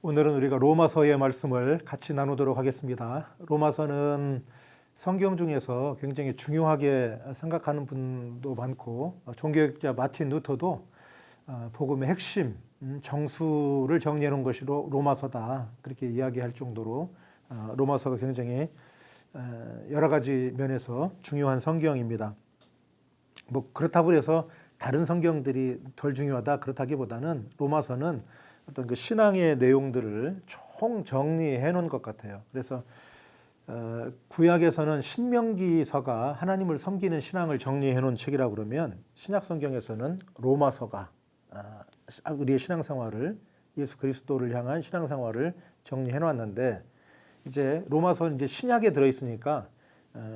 오늘은 우리가 로마서의 말씀을 같이 나누도록 하겠습니다. 로마서는 성경 중에서 굉장히 중요하게 생각하는 분도 많고, 종교학자 마틴 루터도 복음의 핵심, 정수를 정리해 놓은 것이 로마서다, 그렇게 이야기할 정도로 로마서가 굉장히 여러 가지 면에서 중요한 성경입니다. 뭐 그렇다고 해서 다른 성경들이 덜 중요하다 그렇다기보다는 로마서는 어떤 그 신앙의 내용들을 총 정리해 놓은 것 같아요. 그래서 구약에서는 신명기서가 하나님을 섬기는 신앙을 정리해 놓은 책이라고 그러면, 신약 성경에서는 로마서가 우리의 신앙생활을, 예수 그리스도를 향한 신앙생활을 정리해 놨는데, 이제 로마서는 이제 신약에 들어 있으니까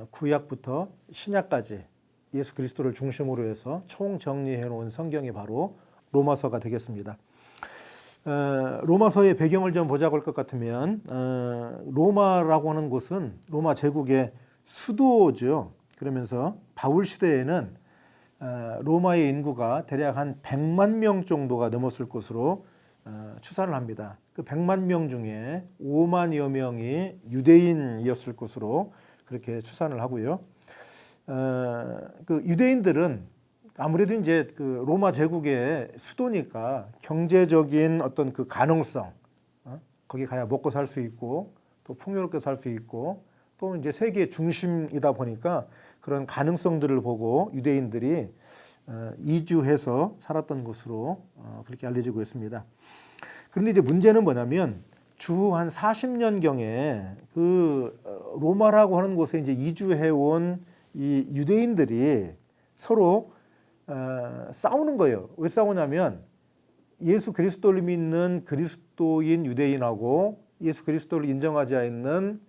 구약부터 신약까지 예수 그리스도를 중심으로 해서 총 정리해 놓은 성경이 바로 로마서가 되겠습니다. 로마서의 배경을 좀 보자고 할 것 같으면, 로마라고 하는 곳은 로마 제국의 수도죠. 그러면서 바울 시대에는 로마의 인구가 대략 한 100만 명 정도가 넘었을 것으로 추산을 합니다. 그 100만 명 중에 5만여 명이 유대인이었을 것으로 그렇게 추산을 하고요. 그 유대인들은 아무래도 이제 그 로마 제국의 수도니까 경제적인 어떤 그 가능성, 거기 가야 먹고 살 수 있고 또 풍요롭게 살 수 있고 또 이제 세계의 중심이다 보니까 그런 가능성들을 보고 유대인들이 이주해서 살았던 것으로 그렇게 알려지고 있습니다. 그런데 이제 문제는 뭐냐면, 주후 한 40년경에 그 로마라고 하는 곳에 이제 이주해온 이 유대인들이 서로 싸우는 거예요. 왜 싸우냐면, 예수 그리스도를 믿는 그리스도인 유대인하고 예수 그리스도를 인정하지 않는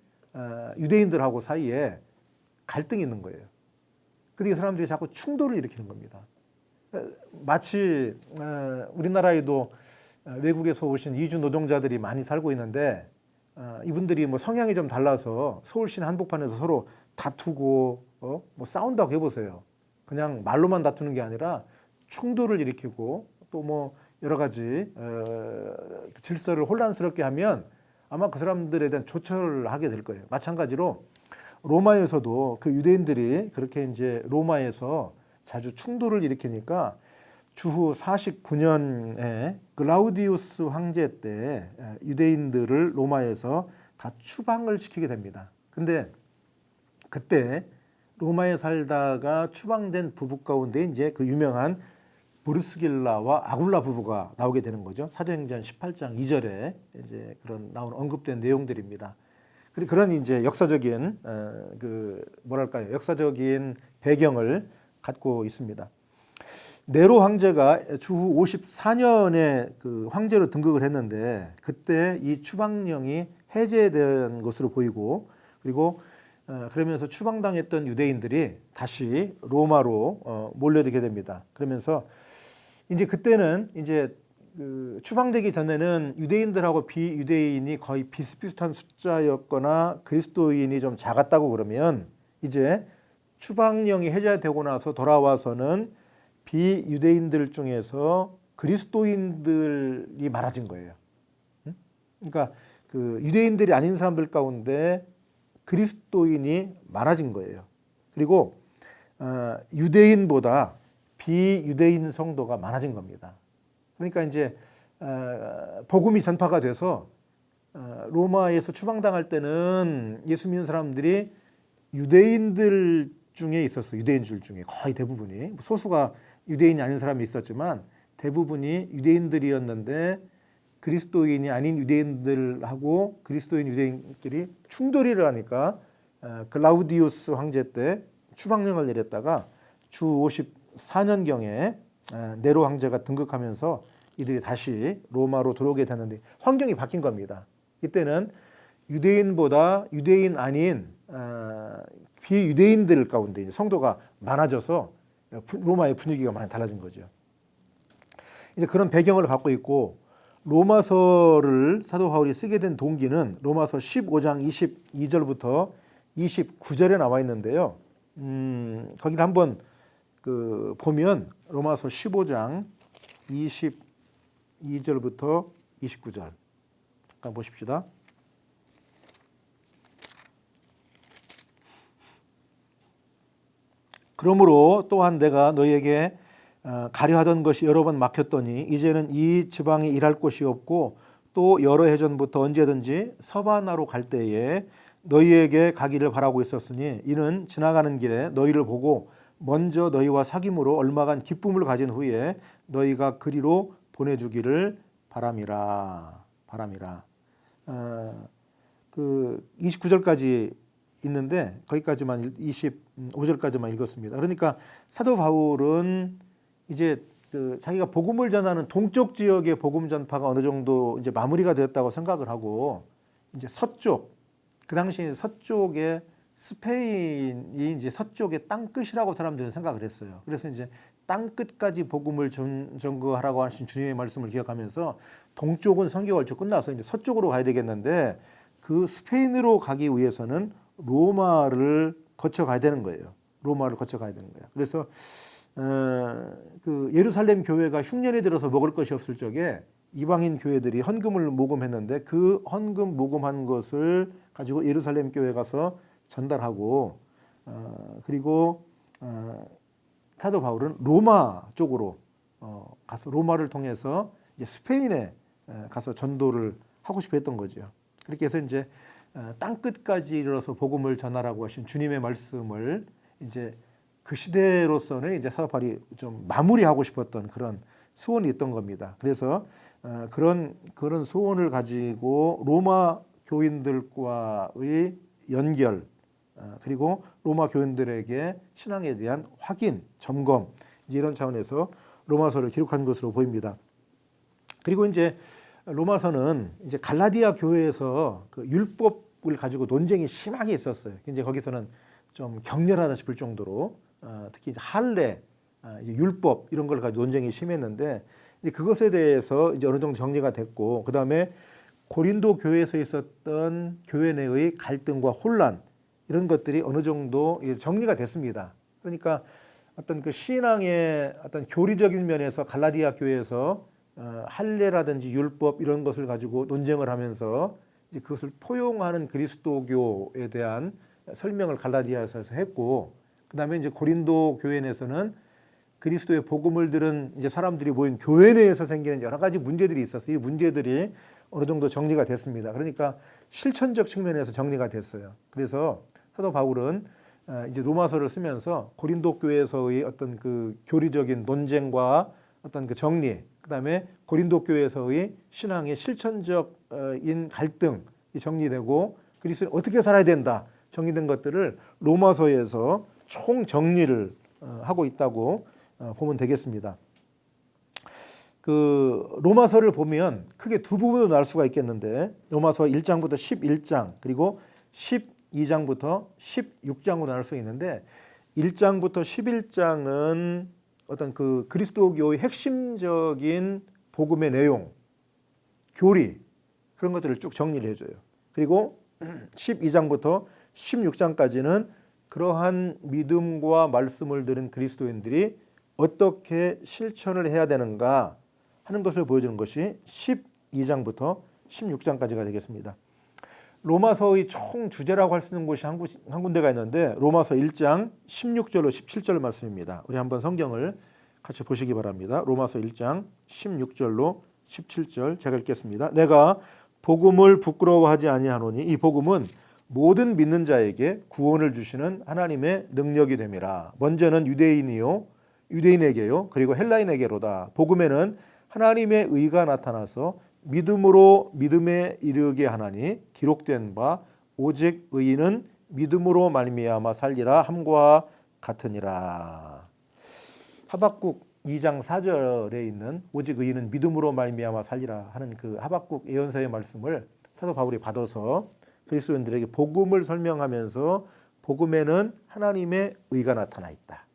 유대인들하고 사이에 갈등이 있는 거예요. 그러니까 사람들이 자꾸 충돌을 일으키는 겁니다. 마치 우리나라에도 외국에서 오신 이주 노동자들이 많이 살고 있는데, 이분들이 뭐 성향이 좀 달라서 서울 시내 한복판에서 서로 다투고 뭐 싸운다고 해보세요. 그냥 말로만 다투는 게 아니라 충돌을 일으키고 또 뭐 여러 가지 질서를 혼란스럽게 하면 아마 그 사람들에 대한 조처를 하게 될 거예요. 마찬가지로 로마에서도 그 유대인들이 그렇게 이제 로마에서 자주 충돌을 일으키니까 주후 49년에 글라우디우스 황제 때 유대인들을 로마에서 다 추방을 시키게 됩니다. 근데 그때 로마에 살다가 추방된 부부 가운데 이제 그 유명한 브루스길라와 아굴라 부부가 나오게 되는 거죠. 사도행전 18장 2절에 이제 그런 나온 언급된 내용들입니다. 그런 이제 역사적인 역사적인 배경을 갖고 있습니다. 네로 황제가 주후 54년에 그 황제로 등극을 했는데, 그때 이 추방령이 해제된 것으로 보이고, 그리고 그러면서 추방당했던 유대인들이 다시 로마로 몰려들게 됩니다. 그러면서 이제 그때는 이제 그 추방되기 전에는 유대인들하고 비유대인이 거의 비슷비슷한 숫자였거나 그리스도인이 좀 작았다고 그러면, 이제 추방령이 해제되고 나서 돌아와서는 비유대인들 중에서 그리스도인들이 많아진 거예요. 그러니까 그 유대인들이 아닌 사람들 가운데 그리스도인이 많아진 거예요. 그리고 유대인보다 비유대인 성도가 많아진 겁니다. 그러니까 이제 복음이 전파가 돼서 로마에서 추방당할 때는 예수 믿는 사람들이 유대인들 중에 있었어요. 유대인들 중에 거의 대부분이, 소수가 유대인이 아닌 사람이 있었지만 대부분이 유대인들이었는데, 그리스도인이 아닌 유대인들하고 그리스도인 유대인끼리 충돌을 하니까 글라우디우스 황제 때 추방령을 내렸다가 주 54년경에 네로 황제가 등극하면서 이들이 다시 로마로 들어오게 되는데, 환경이 바뀐 겁니다. 이때는 유대인보다 유대인 아닌 비유대인들 가운데 성도가 많아져서 로마의 분위기가 많이 달라진 거죠. 이제 그런 배경을 갖고 있고, 로마서를 사도 바울이 쓰게 된 동기는 로마서 15장 22절부터 29절에 나와 있는데요. 거기를 한번 보면 로마서 15장 22절부터 29절. 잠깐 보십시다. 그러므로 또한 내가 너희에게 가려 하던 것이 여러 번 막혔더니 이제는 이 지방에 일할 곳이 없고 또 여러 해전부터 언제든지 서바나로 갈 때에 너희에게 가기를 바라고 있었으니 이는 지나가는 길에 너희를 보고 먼저 너희와 사귐으로 얼마간 기쁨을 가진 후에 너희가 그리로 보내주기를 바람이라. 그 29절까지 있는데 거기까지만 25절까지만 읽었습니다. 그러니까 사도 바울은 이제 그 자기가 복음을 전하는 동쪽 지역의 복음 전파가 어느 정도 이제 마무리가 되었다고 생각을 하고 이제 서쪽, 그 당시 서쪽에 스페인이 이제 서쪽의 땅 끝이라고 사람들은 생각을 했어요. 그래서 이제 땅 끝까지 복음을 전거하라고 하신 주님의 말씀을 기억하면서 동쪽은 선교활동 끝나서 이제 서쪽으로 가야 되겠는데 그 스페인으로 가기 위해서는 로마를 거쳐 가야 되는 거예요. 로마를 거쳐 가야 되는 거예요. 그래서 그 예루살렘 교회가 흉년이 들어서 먹을 것이 없을 적에 이방인 교회들이 헌금을 모금했는데 그 헌금 모금한 것을 가지고 예루살렘 교회에 가서 전달하고 그리고 사도 바울은 로마 쪽으로 가서 로마를 통해서 이제 스페인에 가서 전도를 하고 싶어 했던 거죠. 그렇게 해서 이제 땅 끝까지 이르러서 복음을 전하라고 하신 주님의 말씀을 이제 그 시대로서는 이제 사도 바울이 좀 마무리하고 싶었던 그런 소원이 있던 겁니다. 그래서 그런 소원을 가지고 로마 교인들과의 연결 그리고 로마 교인들에게 신앙에 대한 확인, 점검 이런 차원에서 로마서를 기록한 것으로 보입니다. 그리고 이제 로마서는 이제 갈라디아 교회에서 그 율법을 가지고 논쟁이 심하게 있었어요. 이제 거기서는 좀 격렬하다 싶을 정도로 특히 이제 할례, 율법 이런 걸 가지고 논쟁이 심했는데 이제 그것에 대해서 이제 어느 정도 정리가 됐고 그 다음에 고린도 교회에서 있었던 교회 내의 갈등과 혼란 이런 것들이 어느 정도 정리가 됐습니다. 그러니까 어떤 그 신앙의 어떤 교리적인 면에서 갈라디아 교회에서 할례라든지 율법 이런 것을 가지고 논쟁을 하면서 이제 그것을 포용하는 그리스도교에 대한 설명을 갈라디아에서 했고, 그 다음에 이제 고린도 교회 내에서는 그리스도의 복음을 들은 이제 사람들이 모인 교회 내에서 생기는 여러 가지 문제들이 있었어요. 이 문제들이 어느 정도 정리가 됐습니다. 그러니까 실천적 측면에서 정리가 됐어요. 그래서 사도 바울은 이제 로마서를 쓰면서 고린도 교회에서의 어떤 그 교리적인 논쟁과 어떤 그 정리, 그 다음에 고린도 교회에서의 신앙의 실천적인 갈등이 정리되고 그리스도는 어떻게 살아야 된다 정리된 것들을 로마서에서 총 정리를 하고 있다고 보면 되겠습니다. 그 로마서를 보면 크게 두 부분으로 나눌 수가 있겠는데 로마서 1장부터 11장 그리고 12장부터 16장으로 나눌 수 있는데 1장부터 11장은 어떤 그 그리스도교의 핵심적인 복음의 내용, 교리 그런 것들을 쭉 정리를 해줘요. 그리고 12장부터 16장까지는 그러한 믿음과 말씀을 들은 그리스도인들이 어떻게 실천을 해야 되는가 하는 것을 보여주는 것이 12장부터 16장까지가 되겠습니다. 로마서의 총 주제라고 할 수 있는 곳이 한 군데가 있는데 로마서 1장 16절로 17절 말씀입니다. 우리 한번 성경을 같이 보시기 바랍니다. 로마서 1장 16절로 17절 제가 읽겠습니다. 내가 복음을 부끄러워하지 아니하노니 이 복음은 모든 믿는 자에게 구원을 주시는 하나님의 능력이 됨이라. 먼저는 유대인에게요 그리고 헬라인에게로다. 복음에는 하나님의 의가 나타나서 믿음으로 믿음에 이르게 하나니 기록된 바 오직 의인은 믿음으로 말미암아 살리라 함과 같으니라. 하박국 2장 4절에 있는 오직 의인은 믿음으로 말미암아 살리라 하는 그 하박국 예언서의 말씀을 사도 바울이 받아서 그리스도인들에게 복음을 설명하면서 복음에는 하나님의 의가 나타나 있다.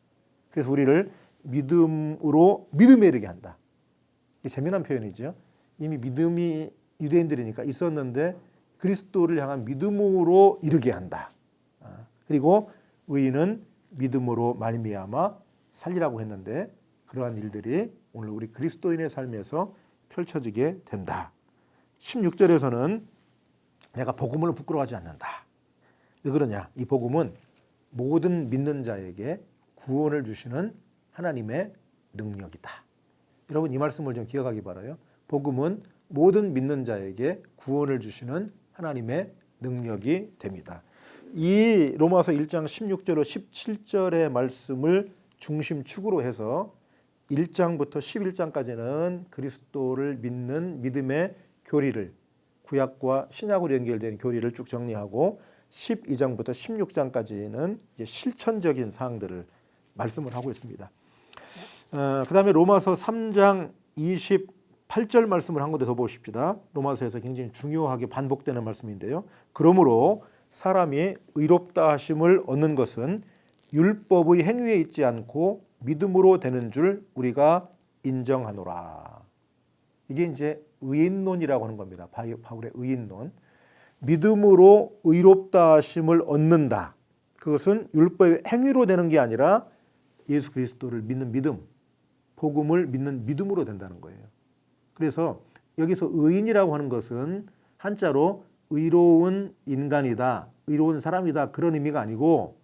그래서 우리를 믿음으로 믿음에 이르게 한다. 이게 재미난 표현이죠. 이미 믿음이 유대인들이니까 있었는데 그리스도를 향한 믿음으로 이르게 한다. 그리고 의인은 믿음으로 말미암아 살리라고 했는데 그러한 일들이 오늘 우리 그리스도인의 삶에서 펼쳐지게 된다. 16절에서는 내가 복음을 부끄러워하지 않는다. 왜 그러냐? 이 복음은 모든 믿는 자에게 구원을 주시는 하나님의 능력이다. 여러분 이 말씀을 좀 기억하기 바라요. 복음은 모든 믿는 자에게 구원을 주시는 하나님의 능력이 됩니다. 이 로마서 1장 16절로 17절의 말씀을 중심축으로 해서 1장부터 11장까지는 그리스도를 믿는 믿음의 교리를, 구약과 신약으로 연결된 교리를 쭉 정리하고 12장부터 16장까지는 이제 실천적인 사항들을 말씀을 하고 있습니다. 그 다음에 로마서 3장 28절 말씀을 한 군데 더 보십시다. 로마서에서 굉장히 중요하게 반복되는 말씀인데요. 그러므로 사람이 의롭다 하심을 얻는 것은 율법의 행위에 있지 않고 믿음으로 되는 줄 우리가 인정하노라. 이게 이제 의인론이라고 하는 겁니다. 바울의 의인론. 믿음으로 의롭다 하심을 얻는다. 그것은 율법의 행위로 되는 게 아니라 예수 그리스도를 믿는 믿음, 복음을 믿는 믿음으로 된다는 거예요. 그래서 여기서 의인이라고 하는 것은 한자로 의로운 인간이다, 의로운 사람이다 그런 의미가 아니고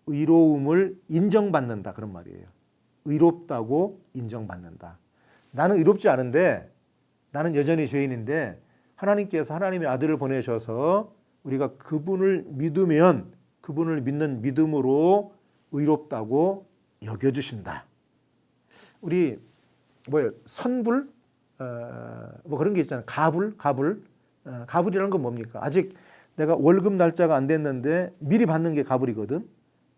의로움을 인정받는다 그런 말이에요. 의롭다고 인정받는다. 나는 의롭지 않은데 나는 여전히 죄인인데 하나님께서 하나님의 아들을 보내셔서 우리가 그분을 믿으면 그분을 믿는 믿음으로 의롭다고 여겨주신다. 우리 선불 뭐 그런 게 있잖아요. 가불이라는 건 뭡니까? 아직 내가 월급 날짜가 안 됐는데 미리 받는 게 가불이거든.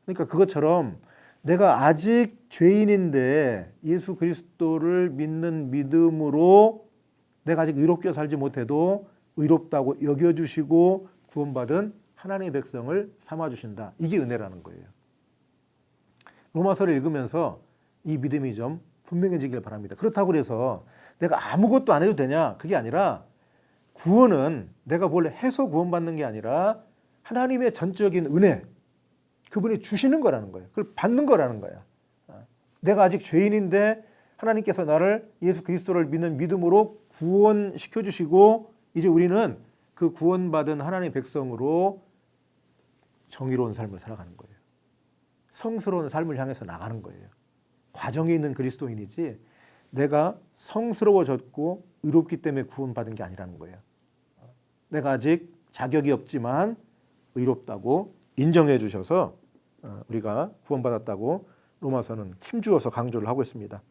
그러니까 그것처럼 내가 아직 죄인인데 예수 그리스도를 믿는 믿음으로 내가 아직 의롭게 살지 못해도 의롭다고 여겨주시고 구원받은 하나님의 백성을 삼아주신다. 이게 은혜라는 거예요. 로마서를 읽으면서 이 믿음이 좀 분명해지길 바랍니다. 그렇다고 해서 내가 아무것도 안 해도 되냐? 그게 아니라 구원은 내가 뭘 해서 구원받는 게 아니라 하나님의 전적인 은혜, 그분이 주시는 거라는 거예요. 그걸 받는 거라는 거야. 내가 아직 죄인인데 하나님께서 나를 예수 그리스도를 믿는 믿음으로 구원시켜 주시고 이제 우리는 그 구원받은 하나님의 백성으로 정의로운 삶을 살아가는 거예요. 성스러운 삶을 향해서 나가는 거예요. 과정에 있는 그리스도인이지 내가 성스러워졌고 의롭기 때문에 구원받은 게 아니라는 거예요. 내가 아직 자격이 없지만 의롭다고 인정해 주셔서 우리가 구원받았다고 로마서는 힘주어서 강조를 하고 있습니다.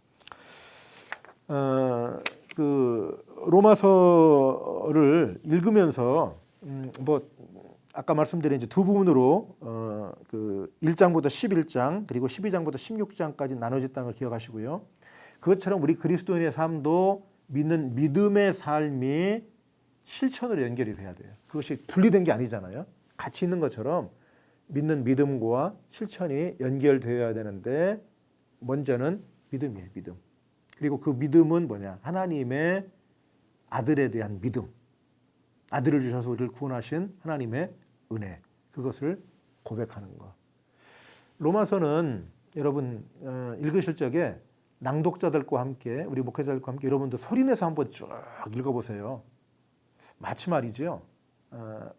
그 로마서를 읽으면서 아까 말씀드린 이제 두 부분으로 그 1장부터 11장 그리고 12장부터 16장까지 나눠졌다는 걸 기억하시고요. 그것처럼 우리 그리스도인의 삶도 믿는 믿음의 삶이 실천으로 연결이 돼야 돼요. 그것이 분리된 게 아니잖아요. 같이 있는 것처럼 믿는 믿음과 실천이 연결되어야 되는데 먼저는 믿음이에요. 믿음. 그리고 그 믿음은 뭐냐? 하나님의 아들에 대한 믿음. 아들을 주셔서 우리를 구원하신 하나님의 은혜. 그것을 고백하는 것. 로마서는 여러분 읽으실 적에 낭독자들과 함께 우리 목회자들과 함께 여러분도 소리내서 한번 쭉 읽어보세요. 마치 말이죠.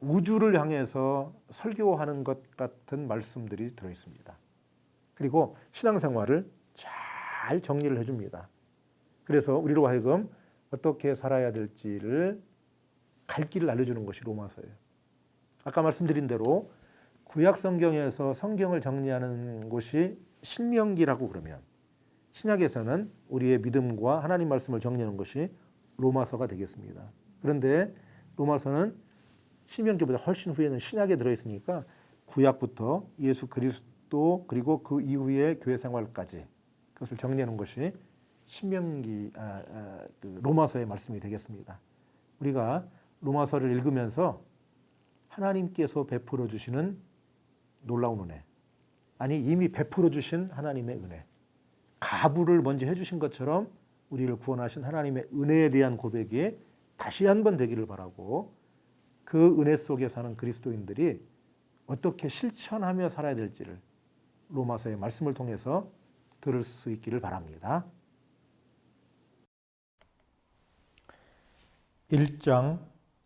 우주를 향해서 설교하는 것 같은 말씀들이 들어있습니다. 그리고 신앙생활을 잘 정리를 해줍니다. 그래서 우리로 하여금 어떻게 살아야 될지를 갈 길을 알려주는 것이 로마서예요. 아까 말씀드린 대로 구약 성경에서 성경을 정리하는 곳이 신명기라고 그러면 신약에서는 우리의 믿음과 하나님 말씀을 정리하는 것이 로마서가 되겠습니다. 그런데 로마서는 신명기보다 훨씬 후에는 신약에 들어있으니까 구약부터 예수 그리스도 그리고 그 이후의 교회 생활까지 그것을 정리하는 것이 신명기 그 로마서의 말씀이 되겠습니다. 우리가 로마서를 읽으면서 하나님께서 베풀어 주시는 놀라운 은혜, 아니 이미 베풀어 주신 하나님의 은혜, 가부를 먼저 해주신 것처럼 우리를 구원하신 하나님의 은혜에 대한 고백이 다시 한번 되기를 바라고 그 은혜 속에 사는 그리스도인들이 어떻게 실천하며 살아야 될지를 로마서의 말씀을 통해서 들을 수 있기를 바랍니다. 1장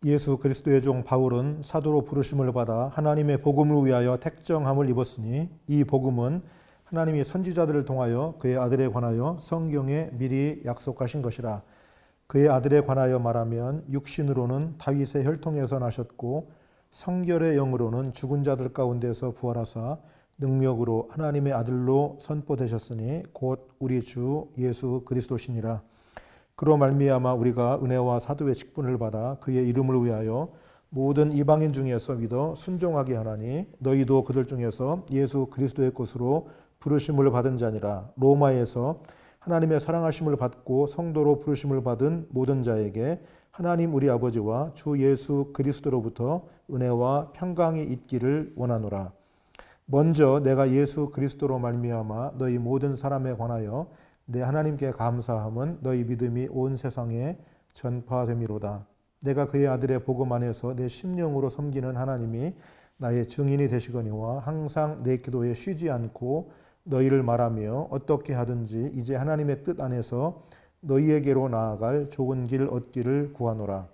예수 그리스도의 종 바울은 사도로 부르심을 받아 하나님의 복음을 위하여 택정함을 입었으니 이 복음은 하나님이 선지자들을 통하여 그의 아들에 관하여 성경에 미리 약속하신 것이라. 그의 아들에 관하여 말하면 육신으로는 다윗의 혈통에서 나셨고 성결의 영으로는 죽은 자들 가운데서 부활하사 능력으로 하나님의 아들로 선포되셨으니 곧 우리 주 예수 그리스도시니라. 그로 말미암아 우리가 은혜와 사도의 직분을 받아 그의 이름을 위하여 모든 이방인 중에서 믿어 순종하게 하나니 너희도 그들 중에서 예수 그리스도의 것으로 부르심을 받은 자니라. 로마에서 하나님의 사랑하심을 받고 성도로 부르심을 받은 모든 자에게 하나님 우리 아버지와 주 예수 그리스도로부터 은혜와 평강이 있기를 원하노라. 먼저 내가 예수 그리스도로 말미암아 너희 모든 사람에 관하여 내 하나님께 감사함은 너희 믿음이 온 세상에 전파됨이로다. 내가 그의 아들의 복음 안에서 내 심령으로 섬기는 하나님이 나의 증인이 되시거니와 항상 내 기도에 쉬지 않고 너희를 말하며 어떻게 하든지 이제 하나님의 뜻 안에서 너희에게로 나아갈 좋은 길 얻기를 구하노라.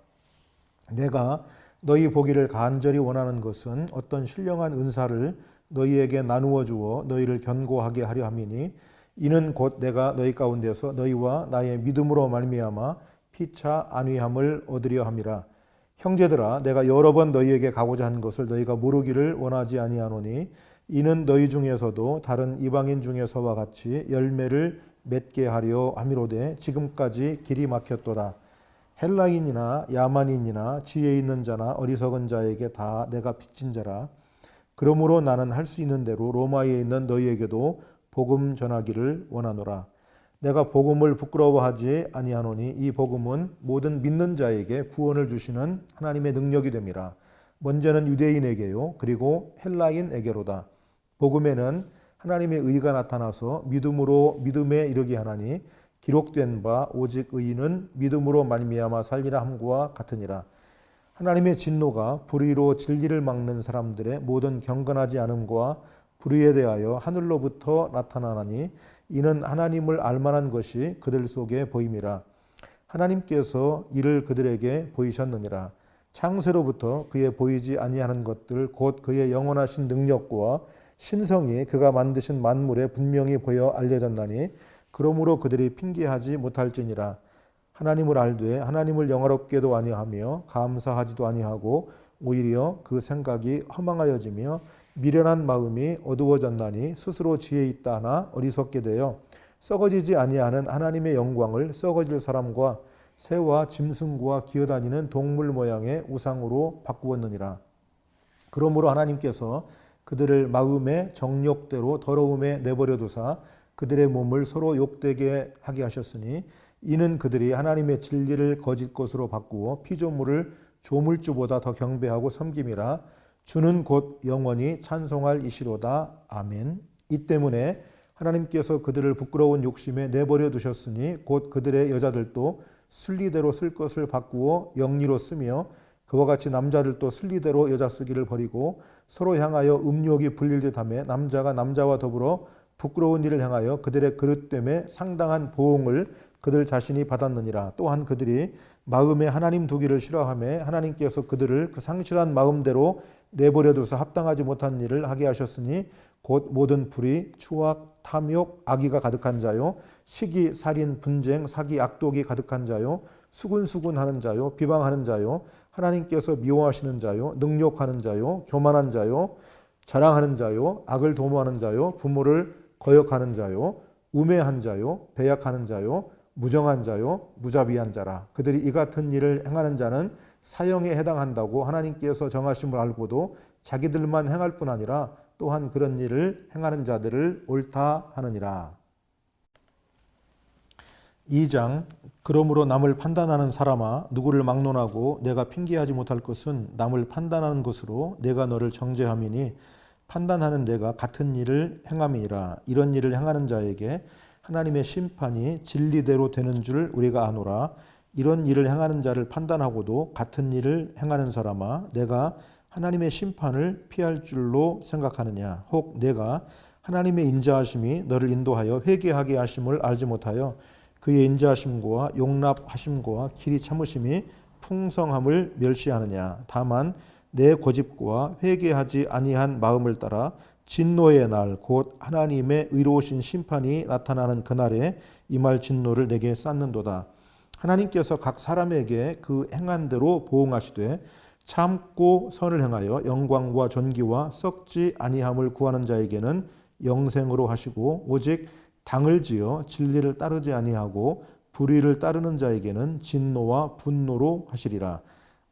내가 너희 보기를 간절히 원하는 것은 어떤 신령한 은사를 너희에게 나누어 주어 너희를 견고하게 하려 함이니 이는 곧 내가 너희 가운데서 너희와 나의 믿음으로 말미암아 피차 안위함을 얻으려 함이라. 형제들아, 내가 여러 번 너희에게 가고자 한 것을 너희가 모르기를 원하지 아니하노니 이는 너희 중에서도 다른 이방인 중에서와 같이 열매를 맺게 하려 함이로되 지금까지 길이 막혔도다. 헬라인이나 야만인이나 지혜 있는 자나 어리석은 자에게 다 내가 빚진 자라. 그러므로 나는 할 수 있는 대로 로마에 있는 너희에게도 복음 전하기를 원하노라. 내가 복음을 부끄러워하지 아니하노니 이 복음은 모든 믿는 자에게 구원을 주시는 하나님의 능력이 됨이라. 먼저는 유대인에게요 그리고 헬라인에게로다. 복음에는 하나님의 의가 나타나서 믿음으로 믿음에 이르게 하나니 기록된 바 오직 의인은 믿음으로 말미암아 살리라 함과 같으니라. 하나님의 진노가 불의로 진리를 막는 사람들의 모든 경건하지 않음과 불의에 대하여 하늘로부터 나타나나니 이는 하나님을 알만한 것이 그들 속에 보임이라. 하나님께서 이를 그들에게 보이셨느니라. 창세로부터 그의 보이지 아니하는 것들 곧 그의 영원하신 능력과 신성이 그가 만드신 만물에 분명히 보여 알려졌나니 그러므로 그들이 핑계하지 못할지니라. 하나님을 알되 하나님을 영화롭게도 아니하며 감사하지도 아니하고 오히려 그 생각이 허망하여지며 미련한 마음이 어두워졌나니 스스로 지혜 있다 하나 어리석게 되어 썩어지지 아니하는 하나님의 영광을 썩어질 사람과 새와 짐승과 기어다니는 동물 모양의 우상으로 바꾸었느니라. 그러므로 하나님께서 그들을 마음의 정욕대로 더러움에 내버려 두사 그들의 몸을 서로 욕되게 하게 하셨으니 이는 그들이 하나님의 진리를 거짓 것으로 바꾸어 피조물을 조물주보다 더 경배하고 섬김이라. 주는 곧 영원히 찬송할 이시로다. 아멘. 이 때문에 하나님께서 그들을 부끄러운 욕심에 내버려 두셨으니 곧 그들의 여자들도 순리대로 쓸 것을 바꾸어 영리로 쓰며 그와 같이 남자들도 순리대로 여자 쓰기를 버리고 서로 향하여 음욕이 불릴 듯하며 남자가 남자와 더불어 부끄러운 일을 향하여 그들의 그릇됨에 상당한 보응을 그들 자신이 받았느니라. 또한 그들이 마음에 하나님 두기를 싫어하며 하나님께서 그들을 그 상실한 마음대로 내버려 두서 합당하지 못한 일을 하게 하셨으니 곧 모든 불의, 추악, 탐욕, 악의가 가득한 자요 시기, 살인, 분쟁, 사기, 악독이 가득한 자요 수군수군하는 자요 비방하는 자요 하나님께서 미워하시는 자요 능욕하는 자요 교만한 자요 자랑하는 자요 악을 도모하는 자요 부모를 거역하는 자요 우매한 자요 배약하는 자요 무정한 자요 무자비한 자라. 그들이 이 같은 일을 행하는 자는 사형에 해당한다고 하나님께서 정하심을 알고도 자기들만 행할 뿐 아니라 또한 그런 일을 행하는 자들을 옳다 하느니라. 2장 그러므로 남을 판단하는 사람아 누구를 막론하고 내가 핑계하지 못할 것은 남을 판단하는 것으로 내가 너를 정죄함이니 판단하는 내가 같은 일을 행함이니라. 이런 일을 행하는 자에게 하나님의 심판이 진리대로 되는 줄 우리가 아노라. 이런 일을 행하는 자를 판단하고도 같은 일을 행하는 사람아 내가 하나님의 심판을 피할 줄로 생각하느냐. 혹 내가 하나님의 인자하심이 너를 인도하여 회개하게 하심을 알지 못하여 그의 인자하심과 용납하심과 길이 참으심이 풍성함을 멸시하느냐. 다만 내 고집과 회개하지 아니한 마음을 따라 진노의 날 곧 하나님의 의로우신 심판이 나타나는 그날에 임할 진노를 내게 쌓는도다. 하나님께서 각 사람에게 그 행한 대로 보응하시되 참고 선을 행하여 영광과 존귀와 썩지 아니함을 구하는 자에게는 영생으로 하시고 오직 당을 지어 진리를 따르지 아니하고 불의를 따르는 자에게는 진노와 분노로 하시리라.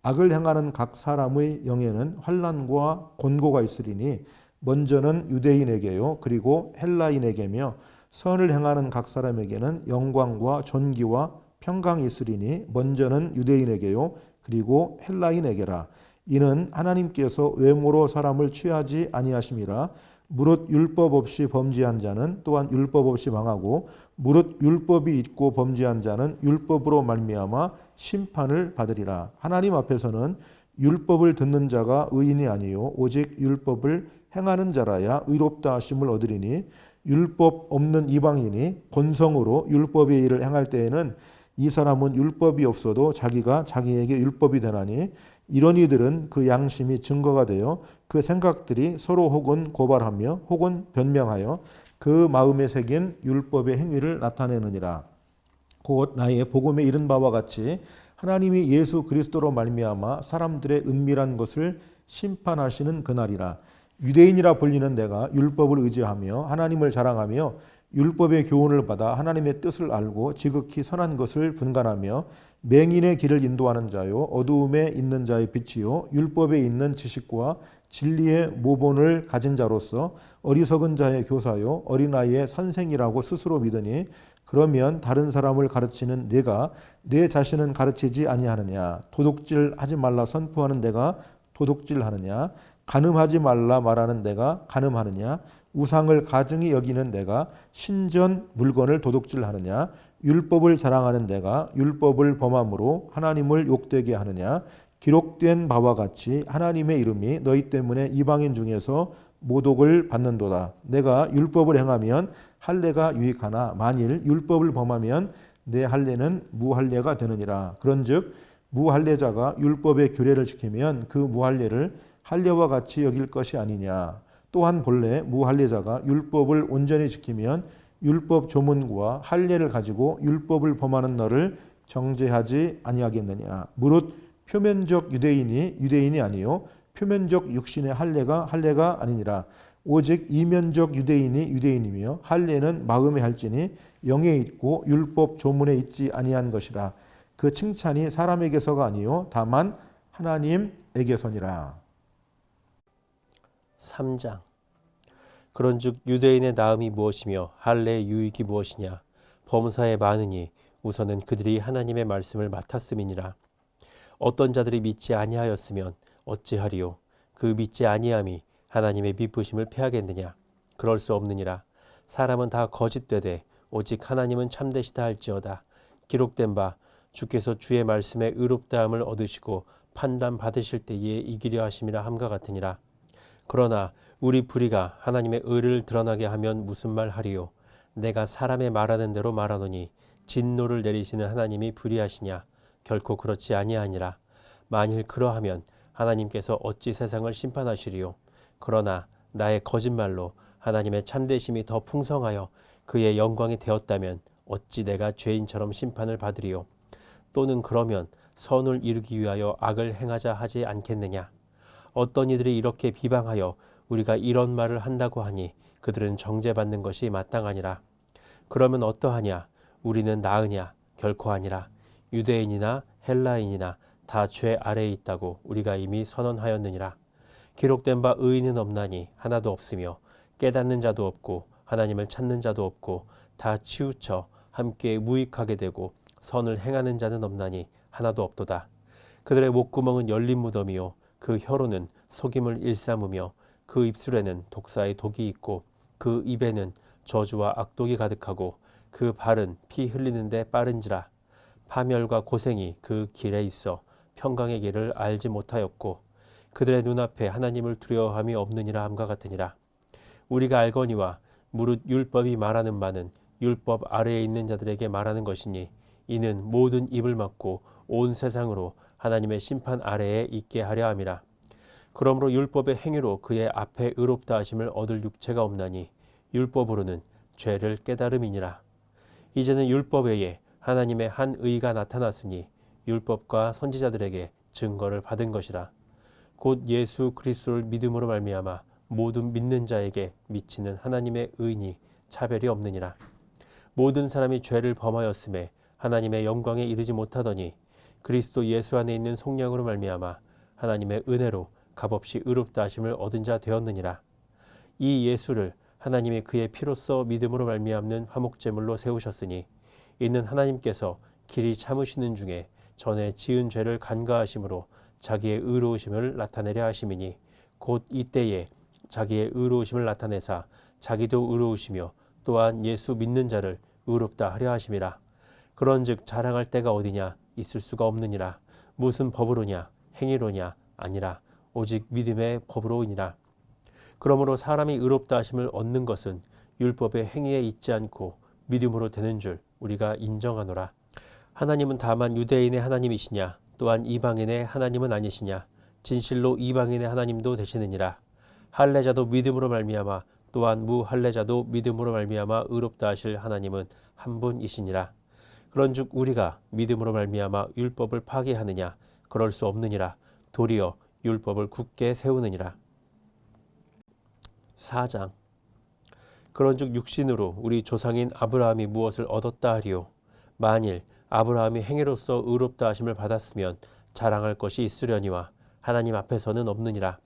악을 행하는 각 사람의 영에는 환난과 곤고가 있으리니 먼저는 유대인에게요 그리고 헬라인에게며 선을 행하는 각 사람에게는 영광과 존귀와 평강이 있으리니 먼저는 유대인에게요 그리고 헬라인에게라. 이는 하나님께서 외모로 사람을 취하지 아니하심이라. 무릇 율법 없이 범죄한 자는 또한 율법 없이 망하고 무릇 율법이 있고 범죄한 자는 율법으로 말미암아 심판을 받으리라. 하나님 앞에서는 율법을 듣는 자가 의인이 아니요 오직 율법을 행하는 자라야 의롭다 하심을 얻으리니 율법 없는 이방인이 본성으로 율법의 일을 행할 때에는 이 사람은 율법이 없어도 자기가 자기에게 율법이 되나니 이런 이들은 그 양심이 증거가 되어 그 생각들이 서로 혹은 고발하며 혹은 변명하여 그 마음에 새긴 율법의 행위를 나타내느니라. 곧 나의 복음에 이른 바와 같이 하나님이 예수 그리스도로 말미암아 사람들의 은밀한 것을 심판하시는 그날이라. 유대인이라 불리는 내가 율법을 의지하며 하나님을 자랑하며 율법의 교훈을 받아 하나님의 뜻을 알고 지극히 선한 것을 분간하며 맹인의 길을 인도하는 자요 어두움에 있는 자의 빛이요 율법에 있는 지식과 진리의 모본을 가진 자로서 어리석은 자의 교사요 어린아이의 선생이라고 스스로 믿으니 그러면 다른 사람을 가르치는 내가 내 자신은 가르치지 아니하느냐. 도둑질하지 말라 선포하는 내가 도둑질하느냐. 간음하지 말라 말하는 내가 간음하느냐. 우상을 가증히 여기는 내가 신전 물건을 도둑질하느냐. 율법을 자랑하는 내가 율법을 범함으로 하나님을 욕되게 하느냐. 기록된 바와 같이 하나님의 이름이 너희 때문에 이방인 중에서 모독을 받는도다. 내가 율법을 행하면 할례가 유익하나 만일 율법을 범하면 내 할례는 무할례가 되느니라. 그런즉 무할례자가 율법의 규례를 지키면 그 무할례를 할례와 같이 여길 것이 아니냐. 또한 본래 무할례자가 율법을 온전히 지키면 율법 조문과 할례를 가지고 율법을 범하는 너를 정죄하지 아니하겠느냐. 무릇 표면적 유대인이 아니요 표면적 육신의 할례가 아니니라. 오직 이면적 유대인이며 할례는 마음에 할지니 영에 있고 율법 조문에 있지 아니한 것이라. 그 칭찬이 사람에게서가 아니요 다만 하나님에게서니라. 3장. 그런즉 유대인의 나음이 무엇이며 할례의 유익이 무엇이냐. 범사에 많으니 우선은 그들이 하나님의 말씀을 맡았음이니라. 어떤 자들이 믿지 아니하였으면 어찌하리요. 그 믿지 아니함이 하나님의 미쁘심을 패하겠느냐. 그럴 수 없느니라. 사람은 다 거짓되되 오직 하나님은 참되시다 할지어다. 기록된 바 주께서 주의 말씀에 의롭다함을 얻으시고 판단 받으실 때에 이기려 하심이라 함과 같으니라. 그러나 우리 불의가 하나님의 의를 드러나게 하면 무슨 말 하리요. 내가 사람의 말하는 대로 말하노니 진노를 내리시는 하나님이 불의하시냐. 결코 그렇지 아니하니라. 만일 그러하면 하나님께서 어찌 세상을 심판하시리요. 그러나 나의 거짓말로 하나님의 참되심이 더 풍성하여 그의 영광이 되었다면 어찌 내가 죄인처럼 심판을 받으리요. 또는 그러면 선을 이루기 위하여 악을 행하자 하지 않겠느냐. 어떤 이들이 이렇게 비방하여 우리가 이런 말을 한다고 하니 그들은 정죄받는 것이 마땅하니라. 그러면 어떠하냐. 우리는 나으냐. 결코 아니라. 유대인이나 헬라인이나 다 죄 아래에 있다고 우리가 이미 선언하였느니라. 기록된 바 의인은 없나니 하나도 없으며 깨닫는 자도 없고 하나님을 찾는 자도 없고 다 치우쳐 함께 무익하게 되고 선을 행하는 자는 없나니 하나도 없도다. 그들의 목구멍은 열린 무덤이요 그 혀로는 속임을 일삼으며 그 입술에는 독사의 독이 있고 그 입에는 저주와 악독이 가득하고 그 발은 피 흘리는데 빠른지라. 파멸과 고생이 그 길에 있어 평강의 길을 알지 못하였고 그들의 눈앞에 하나님을 두려워함이 없느니라 함과 같으니라. 우리가 알거니와 무릇 율법이 말하는 바는 율법 아래에 있는 자들에게 말하는 것이니 이는 모든 입을 막고 온 세상으로 하나님의 심판 아래에 있게 하려 함이라. 그러므로 율법의 행위로 그의 앞에 의롭다 하심을 얻을 육체가 없나니 율법으로는 죄를 깨달음이니라. 이제는 율법 외에 하나님의 한 의가 나타났으니 율법과 선지자들에게 증거를 받은 것이라. 곧 예수 그리스도를 믿음으로 말미암아 모든 믿는 자에게 미치는 하나님의 의니 차별이 없느니라. 모든 사람이 죄를 범하였음에 하나님의 영광에 이르지 못하더니 그리스도 예수 안에 있는 속량으로 말미암아 하나님의 은혜로 값없이 의롭다 하심을 얻은 자 되었느니라. 이 예수를 하나님이 그의 피로써 믿음으로 말미암는 화목제물로 세우셨으니 이는 하나님께서 길이 참으시는 중에 전에 지은 죄를 간과하심으로 자기의 의로우심을 나타내려 하심이니 곧 이때에 자기의 의로우심을 나타내사 자기도 의로우시며 또한 예수 믿는 자를 의롭다 하려 하심이라. 그런즉 자랑할 때가 어디냐 있을 수가 없느니라. 무슨 법으로냐 행위로냐 아니라 오직 믿음의 법으로이니라. 그러므로 사람이 의롭다 하심을 얻는 것은 율법의 행위에 있지 않고 믿음으로 되는 줄 우리가 인정하노라. 하나님은 다만 유대인의 하나님이시냐 또한 이방인의 하나님은 아니시냐. 진실로 이방인의 하나님도 되시느니라. 할례자도 믿음으로 말미암아 또한 무할례자도 믿음으로 말미암아 의롭다 하실 하나님은 한 분이시니라. 그런즉 우리가 믿음으로 말미암아 율법을 파기하느냐 그럴 수 없느니라. 도리어 율법을 굳게 세우느니라. 4장. 그런즉 육신으로 우리 조상인 아브라함이 무엇을 얻었다 하리요. 만일 아브라함이 행위로서 의롭다 하심을 받았으면 자랑할 것이 있으려니와 하나님 앞에서는 없느니라.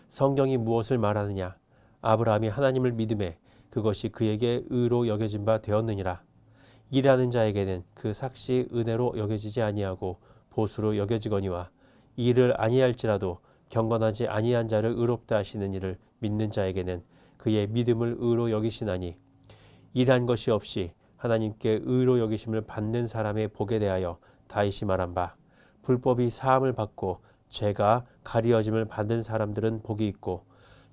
성경이 무엇을 말하느냐. 아브라함이 하나님을 믿음에 그것이 그에게 의로 여겨진 바 되었느니라. 일하는 자에게는 그 삭시 은혜로 여겨지지 아니하고 보수로 여겨지거니와 일을 아니할지라도 경건하지 아니한 자를 의롭다 하시는 이를 믿는 자에게는 그의 믿음을 의로 여기시나니 일한 것이 없이 하나님께 의로 여기심을 받는 사람의 복에 대하여 다윗이 말한 바 불법이 사함을 받고 죄가 가리어짐을 받는 사람들은 복이 있고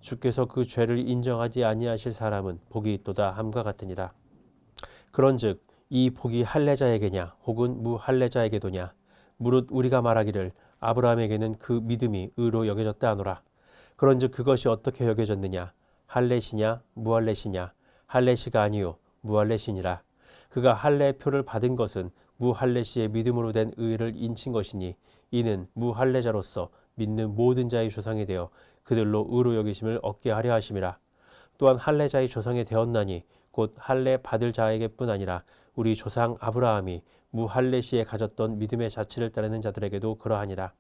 주께서 그 죄를 인정하지 아니하실 사람은 복이 있도다 함과 같으니라. 그런즉 이 복이 할례자에게냐 혹은 무할례자에게도냐. 무릇 우리가 말하기를 아브라함에게는 그 믿음이 의로 여겨졌다 하노라. 그런즉 그것이 어떻게 여겨졌느냐. 할례시냐 무할례시냐. 할례시가 아니요 무할례시니라. 그가 할례표를 받은 것은 무할례시의 믿음으로 된 의를 인친 것이니 이는 무할례자로서 믿는 모든 자의 조상이 되어 그들로 의로 여기심을 얻게 하려 하심이라. 또한 할례자의 조상이 되었나니 곧 할례 받을 자에게뿐 아니라 우리 조상 아브라함이 무할례시에 가졌던 믿음의 자치를 따르는 자들에게도 그러하니라.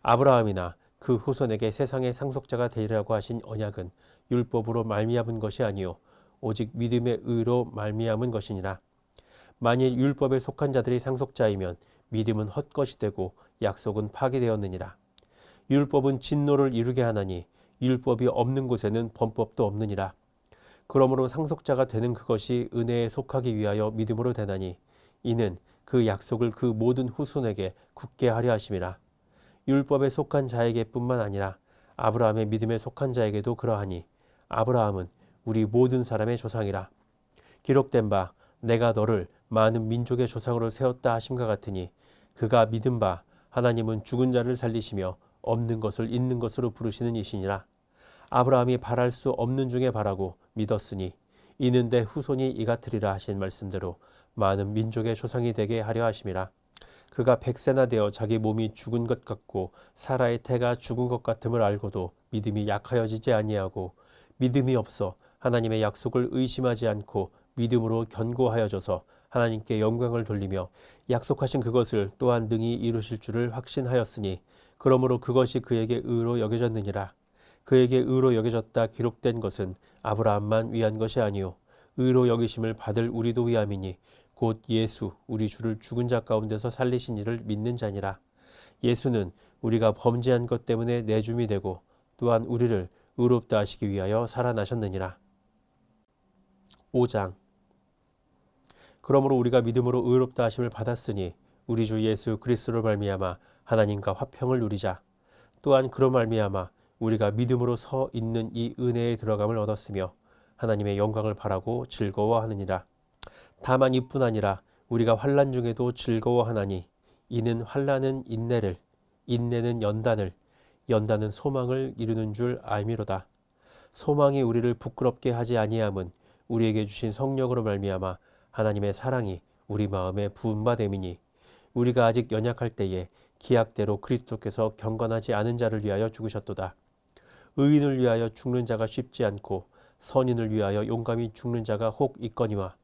아브라함이나 그 후손에게 세상의 상속자가 되리라고 하신 언약은 율법으로 말미암은 것이 아니요 오직 믿음의 의로 말미암은 것이니라. 만일 율법에 속한 자들이 상속자이면 믿음은 헛것이 되고 약속은 파기되었느니라. 율법은 진노를 이루게 하나니 율법이 없는 곳에는 범법도 없느니라. 그러므로 상속자가 되는 그것이 은혜에 속하기 위하여 믿음으로 되나니 이는 그 약속을 그 모든 후손에게 굳게 하려 하심이라. 율법에 속한 자에게뿐만 아니라 아브라함의 믿음에 속한 자에게도 그러하니 아브라함은 우리 모든 사람의 조상이라. 기록된 바 내가 너를 많은 민족의 조상으로 세웠다 하심과 같으니 그가 믿은 바 하나님은 죽은 자를 살리시며 없는 것을 있는 것으로 부르시는 이시니라. 아브라함이 바랄 수 없는 중에 바라고 믿었으니 이는 내 후손이 이같으리라 하신 말씀대로 많은 민족의 조상이 되게 하려 하심이라. 그가 100세나 되어 자기 몸이 죽은 것 같고 사라의 태가 죽은 것 같음을 알고도 믿음이 약하여지지 아니하고 믿음이 없어 하나님의 약속을 의심하지 않고 믿음으로 견고하여져서 하나님께 영광을 돌리며 약속하신 그것을 또한 능히 이루실 줄을 확신하였으니 그러므로 그것이 그에게 의로 여겨졌느니라. 그에게 의로 여겨졌다 기록된 것은 아브라함만 위한 것이 아니요 의로 여기심을 받을 우리도 위함이니 곧 예수 우리 주를 죽은 자 가운데서 살리신 이를 믿는 자니라. 예수는 우리가 범죄한 것 때문에 내줌이 되고 또한 우리를 의롭다 하시기 위하여 살아나셨느니라. 5장. 그러므로 우리가 믿음으로 의롭다 하심을 받았으니 우리 주 예수 그리스도로 말미암아 하나님과 화평을 누리자. 또한 그로 말미암아 우리가 믿음으로 서 있는 이 은혜에 들어감을 얻었으며 하나님의 영광을 바라고 즐거워하느니라. 다만 이뿐 아니라 우리가 환난 중에도 즐거워하나니 이는 환난은 인내를 인내는 연단을, 연단은 소망을 이루는 줄 알미로다. 소망이 우리를 부끄럽게 하지 아니함은 우리에게 주신 성령으로 말미암아 하나님의 사랑이 우리 마음에 부은 바 됨이니, 우리가 아직 연약할 때에 기약대로 그리스도께서 경건하지 않은 자를 위하여 죽으셨도다. 의인을 위하여 죽는 자가 쉽지 않고 선인을 위하여 용감히 죽는 자가 혹 있거니와,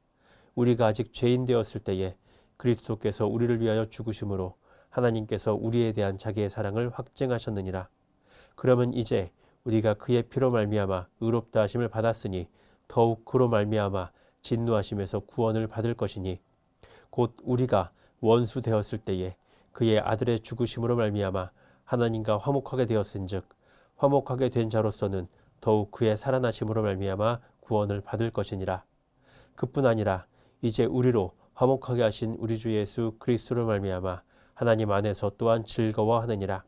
우리가 아직 죄인 되었을 때에 그리스도께서 우리를 위하여 죽으심으로 하나님께서 우리에 대한 자기의 사랑을 확증하셨느니라. 그러면 이제 우리가 그의 피로 말미암아 의롭다 하심을 받았으니 더욱 그로 말미암아 진노하심에서 구원을 받을 것이니, 곧 우리가 원수 되었을 때에 그의 아들의 죽으심으로 말미암아 하나님과 화목하게 되었은즉 화목하게 된 자로서는 더욱 그의 살아나심으로 말미암아 구원을 받을 것이니라. 그뿐 아니라 이제 우리로 화목하게 하신 우리 주 예수 그리스도로 말미암아 하나님 안에서 또한 즐거워하느니라.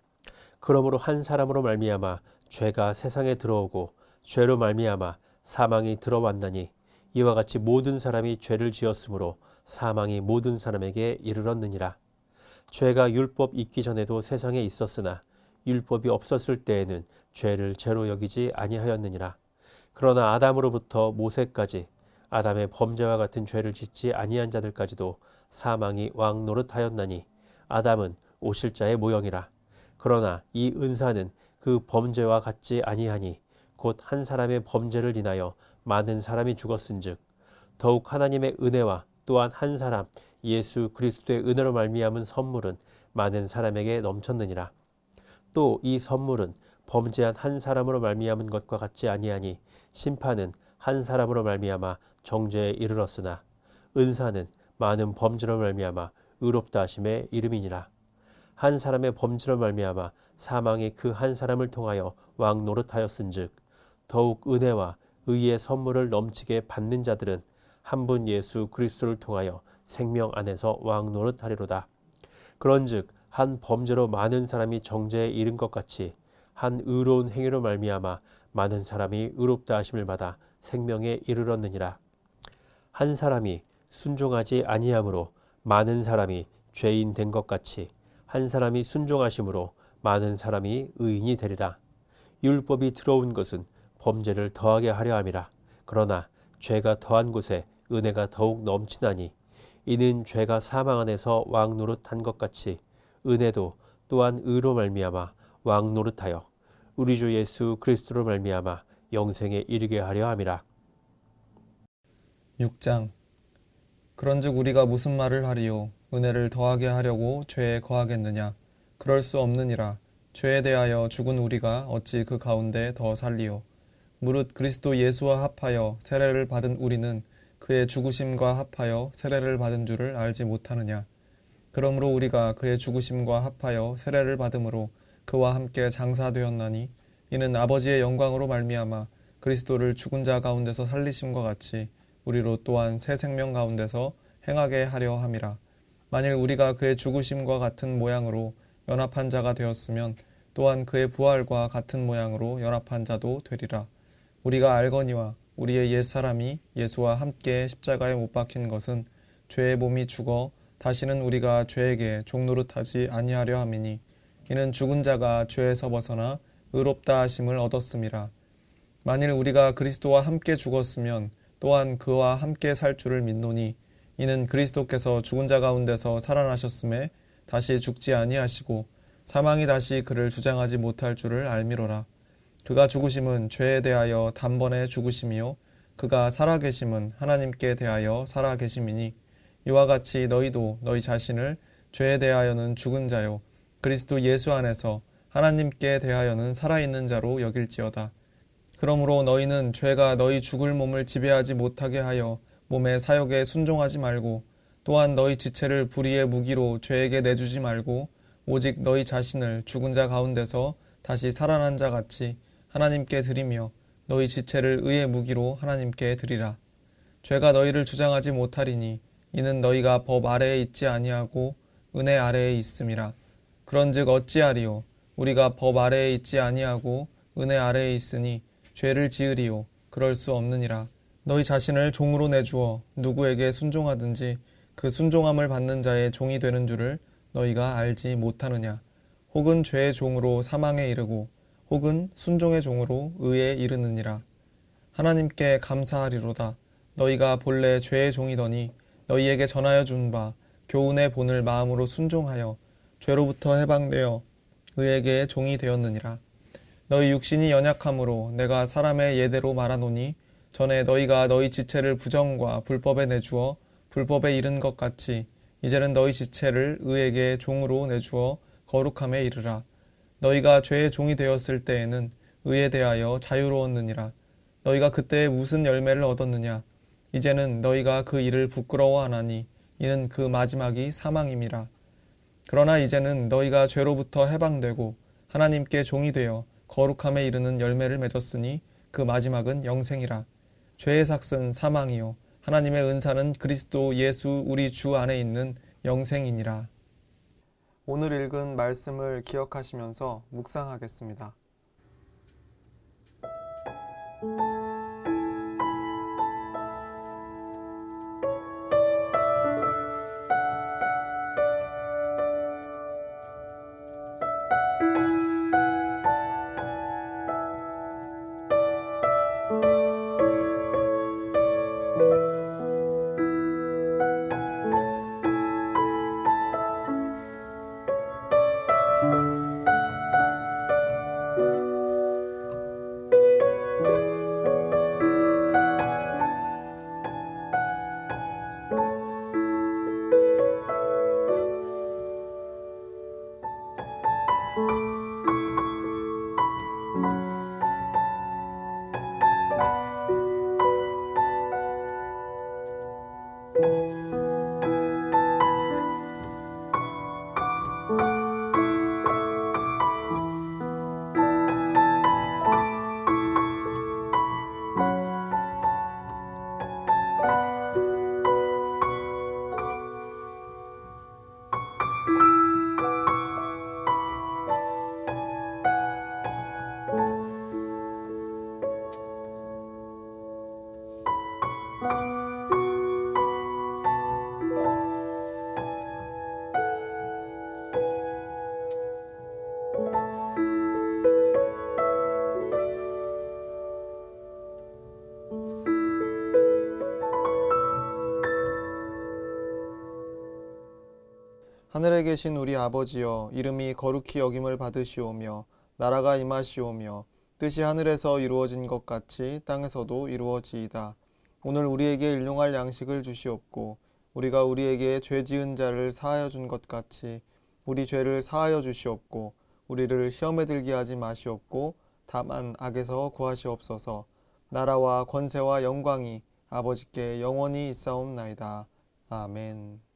그러므로 한 사람으로 말미암아 죄가 세상에 들어오고 죄로 말미암아 사망이 들어왔나니, 이와 같이 모든 사람이 죄를 지었으므로 사망이 모든 사람에게 이르렀느니라. 죄가 율법 있기 전에도 세상에 있었으나 율법이 없었을 때에는 죄를 죄로 여기지 아니하였느니라. 그러나 아담으로부터 모세까지 아담의 범죄와 같은 죄를 짓지 아니한 자들까지도 사망이 왕노릇하였나니, 아담은 오실자의 모형이라. 그러나 이 은사는 그 범죄와 같지 아니하니 곧 한 사람의 범죄를 인하여 많은 사람이 죽었은즉 더욱 하나님의 은혜와 또한 한 사람 예수 그리스도의 은혜로 말미암은 선물은 많은 사람에게 넘쳤느니라. 또 이 선물은 범죄한 한 사람으로 말미암은 것과 같지 아니하니 심판은 한 사람으로 말미암아 정죄에 이르렀으나 은사는 많은 범죄로 말미암아 의롭다 하심의 이름이니라. 한 사람의 범죄로 말미암아 사망이 그 한 사람을 통하여 왕노릇하였은즉 더욱 은혜와 의의 선물을 넘치게 받는 자들은 한 분 예수 그리스도를 통하여 생명 안에서 왕노릇하리로다. 그런즉 한 범죄로 많은 사람이 정죄에 이른 것 같이 한 의로운 행위로 말미암아 많은 사람이 의롭다 하심을 받아 생명에 이르렀느니라. 한 사람이 순종하지 아니함으로 많은 사람이 죄인 된 것 같이 한 사람이 순종하심으로 많은 사람이 의인이 되리라. 율법이 들어온 것은 범죄를 더하게 하려 함이라. 그러나 죄가 더한 곳에 은혜가 더욱 넘치나니, 이는 죄가 사망 안에서 왕노릇한 것 같이 은혜도 또한 의로 말미암아 왕노릇하여 우리 주 예수 그리스도로 말미암아 영생에 이르게 하려 함이라. 6장. 그런즉 우리가 무슨 말을 하리요? 은혜를 더하게 하려고 죄에 거하겠느냐? 그럴 수 없느니라. 죄에 대하여 죽은 우리가 어찌 그 가운데 더 살리요? 무릇 그리스도 예수와 합하여 세례를 받은 우리는 그의 죽으심과 합하여 세례를 받은 줄을 알지 못하느냐? 그러므로 우리가 그의 죽으심과 합하여 세례를 받음으로 그와 함께 장사되었나니, 이는 아버지의 영광으로 말미암아 그리스도를 죽은 자 가운데서 살리심과 같이 우리로 또한 새 생명 가운데서 행하게 하려 함이라. 만일 우리가 그의 죽으심과 같은 모양으로 연합한 자가 되었으면 또한 그의 부활과 같은 모양으로 연합한 자도 되리라. 우리가 알거니와 우리의 옛사람이 예수와 함께 십자가에 못 박힌 것은 죄의 몸이 죽어 다시는 우리가 죄에게 종노릇하지 아니하려 함이니, 이는 죽은 자가 죄에서 벗어나 의롭다 하심을 얻었음이라. 만일 우리가 그리스도와 함께 죽었으면 또한 그와 함께 살 줄을 믿노니, 이는 그리스도께서 죽은 자 가운데서 살아나셨음에 다시 죽지 아니하시고 사망이 다시 그를 주장하지 못할 줄을 알미로라. 그가 죽으심은 죄에 대하여 단번에 죽으심이요 그가 살아계심은 하나님께 대하여 살아계심이니, 이와 같이 너희도 너희 자신을 죄에 대하여는 죽은 자요 그리스도 예수 안에서 하나님께 대하여는 살아있는 자로 여길지어다. 그러므로 너희는 죄가 너희 죽을 몸을 지배하지 못하게 하여 몸의 사욕에 순종하지 말고, 또한 너희 지체를 불의의 무기로 죄에게 내주지 말고, 오직 너희 자신을 죽은 자 가운데서 다시 살아난 자 같이 하나님께 드리며 너희 지체를 의의 무기로 하나님께 드리라. 죄가 너희를 주장하지 못하리니, 이는 너희가 법 아래에 있지 아니하고 은혜 아래에 있음이라. 그런즉 어찌하리요? 우리가 법 아래에 있지 아니하고 은혜 아래에 있으니 죄를 지으리요? 그럴 수 없느니라. 너희 자신을 종으로 내주어 누구에게 순종하든지 그 순종함을 받는 자의 종이 되는 줄을 너희가 알지 못하느냐? 혹은 죄의 종으로 사망에 이르고 혹은 순종의 종으로 의에 이르느니라. 하나님께 감사하리로다. 너희가 본래 죄의 종이더니 너희에게 전하여 준 바 교훈의 본을 마음으로 순종하여 죄로부터 해방되어 의에게 종이 되었느니라. 너희 육신이 연약함으로 내가 사람의 예대로 말하노니 전에 너희가 너희 지체를 부정과 불법에 내주어 불법에 이른 것 같이 이제는 너희 지체를 의에게 종으로 내주어 거룩함에 이르라. 너희가 죄의 종이 되었을 때에는 의에 대하여 자유로웠느니라. 너희가 그때에 무슨 열매를 얻었느냐? 이제는 너희가 그 일을 부끄러워하나니 이는 그 마지막이 사망임이라. 그러나 이제는 너희가 죄로부터 해방되고 하나님께 종이 되어 거룩함에 이르는 열매를 맺었으니 그 마지막은 영생이라. 죄의 삭은 사망이요 하나님의 은사는 그리스도 예수 우리 주 안에 있는 영생이니라. 오늘 읽은 말씀을 기억하시면서 묵상하겠습니다. 하늘에 계신 우리 아버지여, 이름이 거룩히 여김을 받으시오며 나라가 임하시오며 뜻이 하늘에서 이루어진 것 같이 땅에서도 이루어지이다. 오늘 우리에게 일용할 양식을 주시옵고 우리가 우리에게 죄 지은 자를 사하여 준 것 같이 우리 죄를 사하여 주시옵고 우리를 시험에 들게 하지 마시옵고 다만 악에서 구하시옵소서. 나라와 권세와 영광이 아버지께 영원히 있사옵나이다. 아멘.